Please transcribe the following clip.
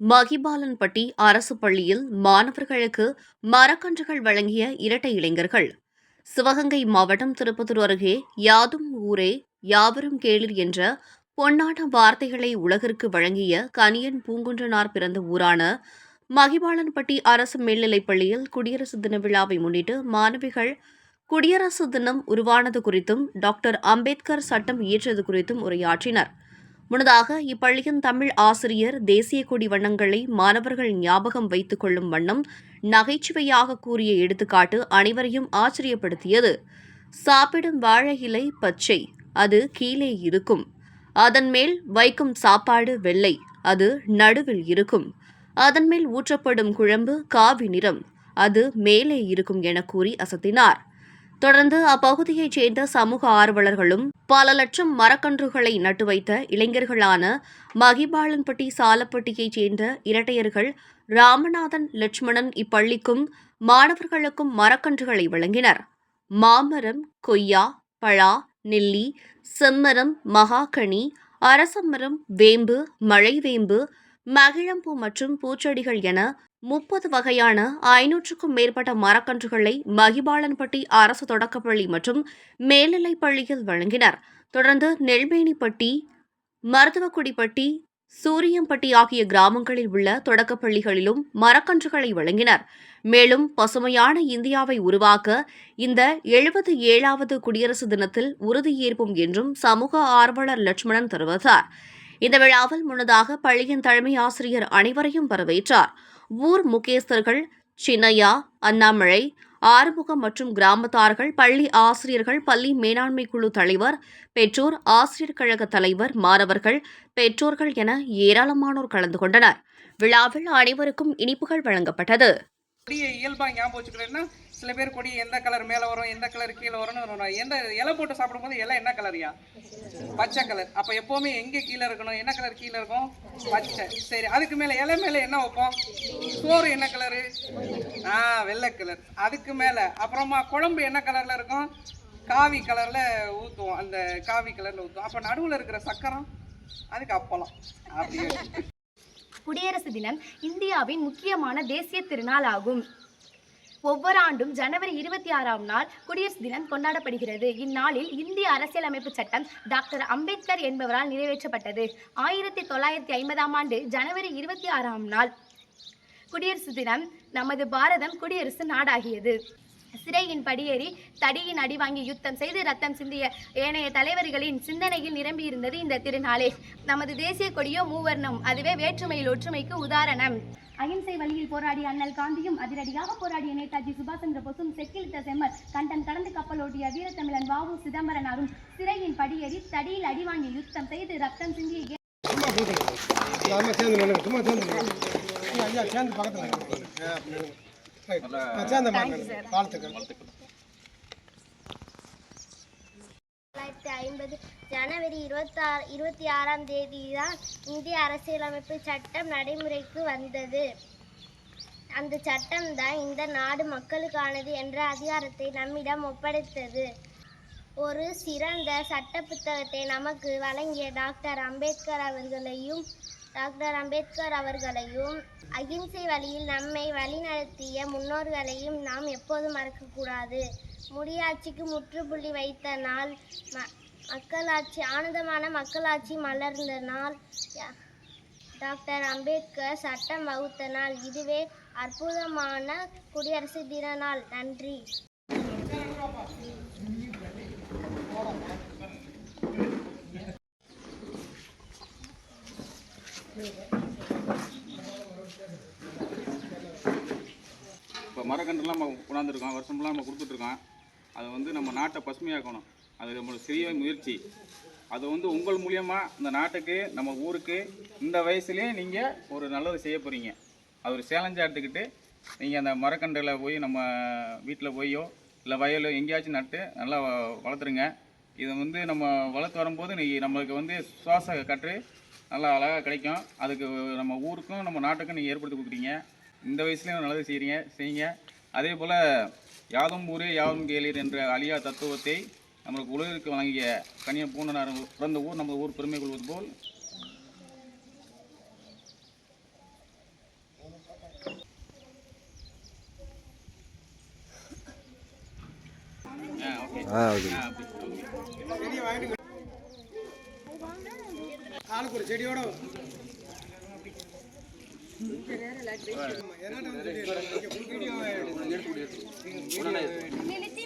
மகிபாலன்பட்டி அரசு பள்ளியில் மாணவர்களுக்கு மரக்கன்றுகள் வழங்கிய இரட்டை இளைஞர்கள். சிவகங்கை மாவட்டம் திருப்பத்தூர் அருகே யாதும் ஊரே யாவரும் கேளிர் என்ற பொன்னான வார்த்தைகளை உலகிற்கு வழங்கிய கணியன் பூங்குன்றனார் பிறந்த ஊரான மகிபாலன்பட்டி அரசு மேல்நிலைப் பள்ளியில் குடியரசு தின விழாவை முன்னிட்டு மாணவிகள் குடியரசு தினம் உருவானது குறித்தும் டாக்டர் அம்பேத்கர் சட்டம் இயற்றது குறித்தும் உரையாற்றினர். முன்னதாக இப்பள்ளியின் தமிழ் ஆசிரியர் தேசிய கொடி வண்ணங்களை மாணவர்கள் ஞாபகம் வைத்துக் கொள்ளும் வண்ணம் நகைச்சுவையாக கூறிய எடுத்துக்காட்டு அனைவரையும் ஆச்சரியப்படுத்தியது. சாப்பிடும் வாழை இலை பச்சை, அது கீழே இருக்கும். அதன் மேல் வைக்கும் சாப்பாடு வெள்ளை, அது நடுவில் இருக்கும். அதன் மேல் ஊற்றப்படும் குழம்பு காவி நிறம், அது மேலே இருக்கும் என கூறி அசத்தினார். தொடர்ந்து அப்பகுதியைச் சேர்ந்த சமூக ஆர்வலர்களும் பல லட்சம் மரக்கன்றுகளை நட்டு வைத்த இளைஞர்களான மகிபாலன்பட்டி சாலப்பட்டியைச் சேர்ந்த இரட்டையர்கள் ராமநாதன் லட்சுமணன் இப்பள்ளிக்கும் மாணவர்களுக்கும் மரக்கன்றுகளை வழங்கினர். மாமரம், கொய்யா, பழா, நெல்லி, செம்மரம், மகாகனி, அரசமரம், வேம்பு, மழைவேம்பு, மகிழம்பூ மற்றும் பூச்செடிகள் என 30 வகையான 500க்கும் மேற்பட்ட மரக்கன்றுகளை மகிபாலன்பட்டி அரசு தொடக்கப்பள்ளி மற்றும் மேல்நிலைப் பள்ளியில் வழங்கினர். தொடர்ந்து நெல்மேனிப்பட்டி, மருதுவக்குடிப்பட்டி, சூரியம்பட்டி ஆகிய கிராமங்களில் உள்ள தொடக்கப்பள்ளிகளிலும் மரக்கன்றுகளை வழங்கினர். மேலும் பசுமையான இந்தியாவை உருவாக்க இந்த 77வது குடியரசு தினத்தில் உறுதியேற்போம் என்றும் சமூக ஆர்வலர் லட்சுமணன் தெரிவித்தார். இந்த விழாவில் முன்னதாக பள்ளியின் தலைமை ஆசிரியர் அனைவரையும் வரவேற்றார். ஊர் முக்கியஸ்தர்கள் சின்னையா, அண்ணாமலை, ஆறுமுகம் மற்றும் கிராமத்தார்கள், பள்ளி ஆசிரியர்கள், பள்ளி மேலாண்மை குழு தலைவர், பெற்றோர், ஆசிரியர் கழக தலைவர், மாணவர்கள், பெற்றோர்கள் என ஏராளமானோர் கலந்து கொண்டனர். விழாவில் அனைவருக்கும் இனிப்புகள் வழங்கப்பட்டது. இயல்பாக ஞாபகம் வச்சுக்கிறேன்னா, சில பேர் கொடி எந்த கலர் மேலே வரும், எந்த கலர் கீழே வரும்னு எந்த இலை போட்டு சாப்பிடும்போது இலை என்ன கலரியா? பச்சை கலர். அப்போ எப்போவுமே எங்கே கீழே இருக்கணும்? என்ன கலர் கீழே இருக்கும்? பச்சை. சரி, அதுக்கு மேலே இலை மேலே என்ன வைப்போம்? சோறு என்ன கலரு? வெள்ளை கலர். அதுக்கு மேலே அப்புறமா குழம்பு என்ன கலரில் இருக்கும்? காவி கலரில் ஊற்றுவோம். அந்த காவி கலரில் ஊற்றுவோம். அப்போ நடுவில் இருக்கிற சக்கரம் அதுக்கு அப்பளம். அப்படி குடியரசு தினம் இந்தியாவின் முக்கியமான தேசிய திருநாள் ஆகும். ஒவ்வொரு ஆண்டும் ஜனவரி 26ஆம் நாள் குடியரசு தினம் கொண்டாடப்படுகிறது. இந்நாளில் இந்திய அரசியலமைப்பு சட்டம் டாக்டர் அம்பேத்கர் என்பவரால் நிறைவேற்றப்பட்டது. 1950ஆம் ஆண்டு ஜனவரி 26ஆம் நாள் குடியரசு தினம் நமது பாரதம் குடியரசு நாடாகியது. சிறையின் படியேறி தடியின் அடி வாங்கி யுத்தம் செய்து ரத்தம் சிந்திய ஏனைய தலைவர்களின் சிந்தனையில் நிரம்பியிருந்தது இந்த திருநாளே. நமது தேசிய கொடியோ மூவர்ணம், அதுவே வேற்றுமையில் ஒற்றுமைக்கு உதாரணம். அகிம்சை வழியில் போராடிய அண்ணல் காந்தியும், அதிரடியாக போராடிய நேதாஜி சுபாஷ் சந்திர போஸும், செக்கிலிட்ட செம்மர், கண்டம் கடந்து கப்பலோட்டிய வீரத்தமிழன் வ.உ. சிதம்பரனாரும் சிறையின் படியேறி தடியில் அடி வாங்கி யுத்தம் செய்து ரத்தம் சிந்திய ஜனவரி 26ஆம் தேதிதான் இந்திய அரசியலமைப்பு சட்டம் நடைமுறைக்கு வந்தது. அந்த சட்டம் தான் இந்த நாடு மக்களுக்கானது என்ற அதிகாரத்தை நம்மிடம் ஒப்படைத்தது. ஒரு சிறந்த சட்ட புத்தகத்தை நமக்கு வழங்கிய டாக்டர் அம்பேத்கர் அவர்களையும் அகிம்சை வழியில் நம்மை வழிநடத்திய முன்னோர்களையும் நாம் எப்போதும் மறக்கக்கூடாது. முடியாட்சிக்கு முற்றுப்புள்ளி வைத்த நாள், மக்களாட்சி, ஆனந்தமான மக்களாட்சி மலர்ந்த நாள், டாக்டர் அம்பேத்கர் சட்டம் வகுத்த நாள். இதுவே அற்புதமான குடியரசு தின நாள். நன்றி. இப்போ மரக்கன்றுலாம் நம்ம கொண்டாந்துருக்கோம், வருஷம்லாம் நம்ம கொடுத்துட்ருக்கோம். அதை நம்ம நாட்டை பசுமையாக்கணும். அது நம்மளோட சிறிய முயற்சி. அது உங்கள் மூலியமாக இந்த நாட்டுக்கு, நம்ம ஊருக்கு இந்த வயசுலேயே நீங்கள் ஒரு நல்லது செய்ய போகிறீங்க. அது ஒரு சேலஞ்சாக எடுத்துக்கிட்டு நீங்கள் அந்த மரக்கன்றுகளை போய் நம்ம வீட்டில் போயோ இல்லை வயலோ எங்கேயாச்சும் நட்டு நல்லா வளர்த்துருங்க. இதை நம்ம வளர்த்து வரும்போது நம்மளுக்கு சுவாச காற்று நல்லா அழகாக கிடைக்கும். அதுக்கு நம்ம ஊருக்கும் நம்ம நாட்டுக்கும் நீங்கள் ஏற்படுத்தி கொடுக்குறீங்க. இந்த வயசுலேயும் நல்லது செய்யுங்க. அதே போல் யாதும் ஊரே யாதும் கேளீர் என்ற அழியா தத்துவத்தை நம்மளுக்கு உலகிற்கு வழங்கிய கணியன் பூங்குன்றனார் பிறந்த ஊர் நம்ம ஊர் பெருமை கொள்வது போல் ஓகே. ஆளுக்கு ஒரு செடியோட நிறுத்தி